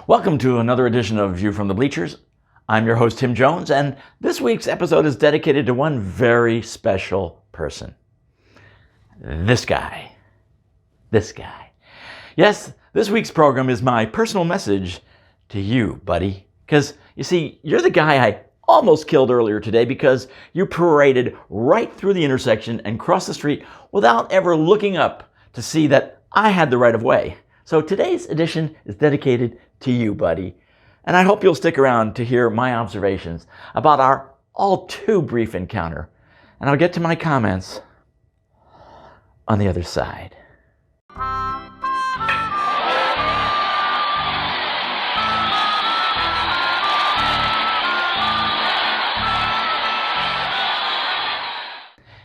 Welcome to another edition of View from the Bleachers. I'm your host, Tim Jones, and this week's episode is dedicated to one very special person. This guy. Yes, this week's program is my personal message to you, buddy. Because, you see, you're the guy I almost killed earlier today because you paraded right through the intersection and crossed the street without ever looking up to see that I had the right of way. So today's edition is dedicated to you, buddy. And I hope you'll stick around to hear my observations about our all too brief encounter. And I'll get to my comments on the other side.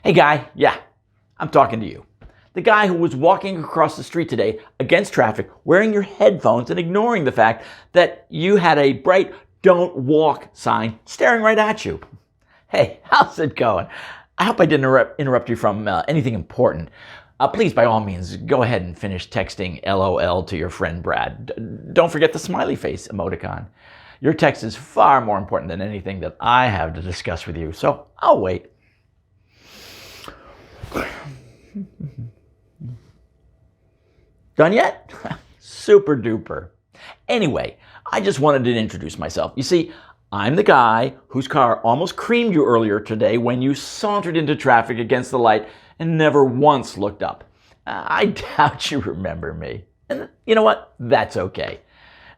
Hey guy, yeah, I'm talking to you. The guy who was walking across the street today against traffic, wearing your headphones and ignoring the fact that you had a bright "Don't Walk" sign staring right at you. Hey, how's it going? I hope I didn't interrupt you from anything important. Please, by all means, go ahead and finish texting LOL to your friend Brad. Don't forget the smiley face emoticon. Your text is far more important than anything that I have to discuss with you, so I'll wait. Done yet? Super duper. Anyway, I just wanted to introduce myself. You see, I'm the guy whose car almost creamed you earlier today when you sauntered into traffic against the light and never once looked up. I doubt you remember me. And you know what? That's okay.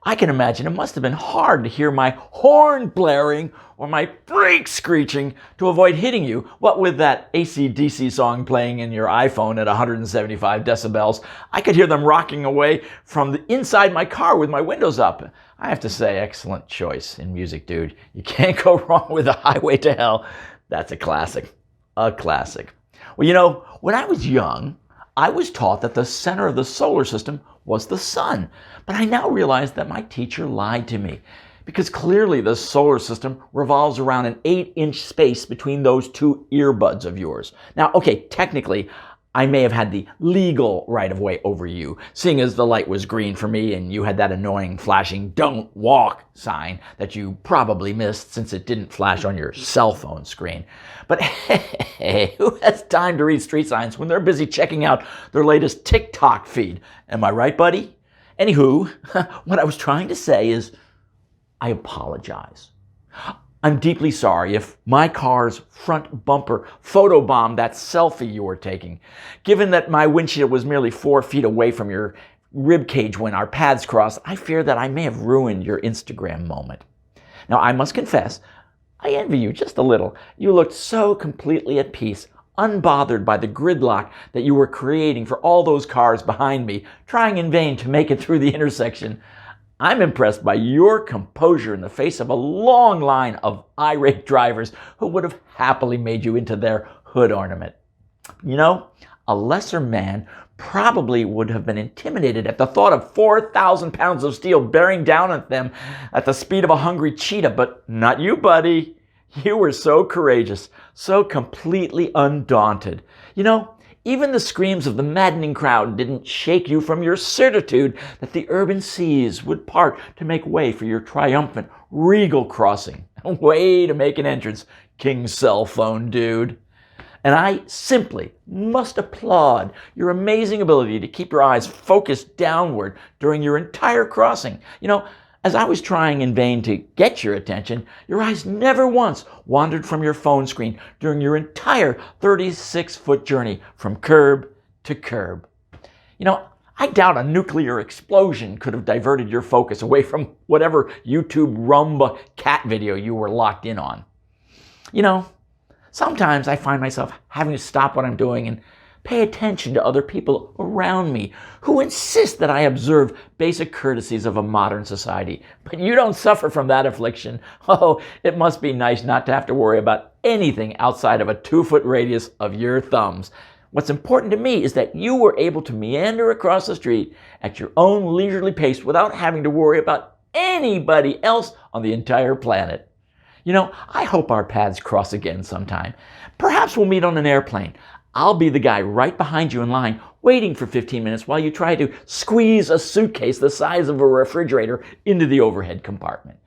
I can imagine it must have been hard to hear my horn blaring or my brakes screeching to avoid hitting you, what with that AC/DC song playing in your iPhone at 175 decibels. I could hear them rocking away from the inside my car with my windows up. I have to say, excellent choice in music, dude. You can't go wrong with A Highway to Hell. That's a classic. A classic. Well, you know, when I was young, I was taught that the center of the solar system was the sun. But I now realize that my teacher lied to me, because clearly the solar system revolves around an 8-inch space between those two earbuds of yours. Now, okay, technically, I may have had the legal right of way over you, seeing as the light was green for me and you had that annoying flashing "Don't Walk" sign that you probably missed since it didn't flash on your cell phone screen. But hey, who has time to read street signs when they're busy checking out their latest TikTok feed? Am I right, buddy? Anywho, what I was trying to say is, I apologize. I'm deeply sorry if my car's front bumper photobombed that selfie you were taking. Given that my windshield was merely 4 feet away from your ribcage when our paths crossed, I fear that I may have ruined your Instagram moment. Now, I must confess, I envy you just a little. You looked so completely at peace, unbothered by the gridlock that you were creating for all those cars behind me, trying in vain to make it through the intersection. I'm impressed by your composure in the face of a long line of irate drivers who would have happily made you into their hood ornament. You know, a lesser man probably would have been intimidated at the thought of 4,000 pounds of steel bearing down at them at the speed of a hungry cheetah, but not you, buddy. You were so courageous, so completely undaunted. You know, even the screams of the maddening crowd didn't shake you from your certitude that the urban seas would part to make way for your triumphant, regal crossing. Way to make an entrance, King Cell Phone Dude. And I simply must applaud your amazing ability to keep your eyes focused downward during your entire crossing. You know, as I was trying in vain to get your attention, your eyes never once wandered from your phone screen during your entire 36-foot journey from curb to curb. You know, I doubt a nuclear explosion could have diverted your focus away from whatever YouTube Rumba cat video you were locked in on. You know, sometimes I find myself having to stop what I'm doing and pay attention to other people around me who insist that I observe basic courtesies of a modern society. But you don't suffer from that affliction. Oh, it must be nice not to have to worry about anything outside of a 2-foot radius of your thumbs. What's important to me is that you were able to meander across the street at your own leisurely pace without having to worry about anybody else on the entire planet. You know, I hope our paths cross again sometime. Perhaps we'll meet on an airplane. I'll be the guy right behind you in line, waiting for 15 minutes while you try to squeeze a suitcase the size of a refrigerator into the overhead compartment.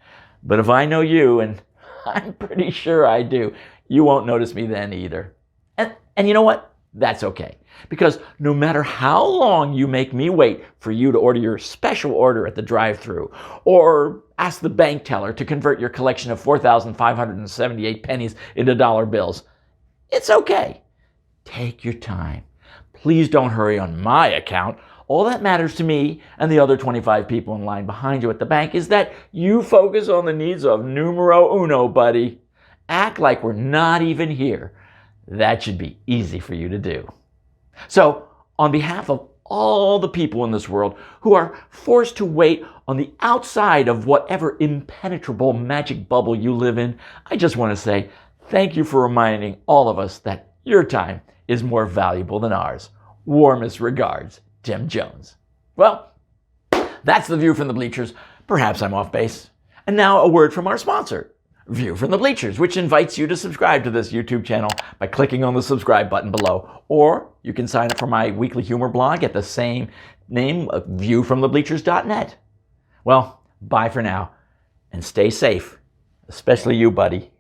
But if I know you, and I'm pretty sure I do, you won't notice me then either. And you know what? That's okay. Because no matter how long you make me wait for you to order your special order at the drive-thru, or ask the bank teller to convert your collection of 4,578 pennies into dollar bills, it's okay. Take your time. Please don't hurry on my account. All that matters to me and the other 25 people in line behind you at the bank is that you focus on the needs of numero uno, buddy. Act like we're not even here. That should be easy for you to do. So, on behalf of all the people in this world who are forced to wait on the outside of whatever impenetrable magic bubble you live in, I just want to say thank you for reminding all of us that your time is more valuable than ours. Warmest regards, Tim Jones. Well, that's the view from the bleachers. Perhaps I'm off base. And now a word from our sponsor, View from the Bleachers, which invites you to subscribe to this YouTube channel by clicking on the subscribe button below. Or you can sign up for my weekly humor blog at the same name, viewfromthebleachers.net. Well, bye for now, and stay safe, especially you, buddy.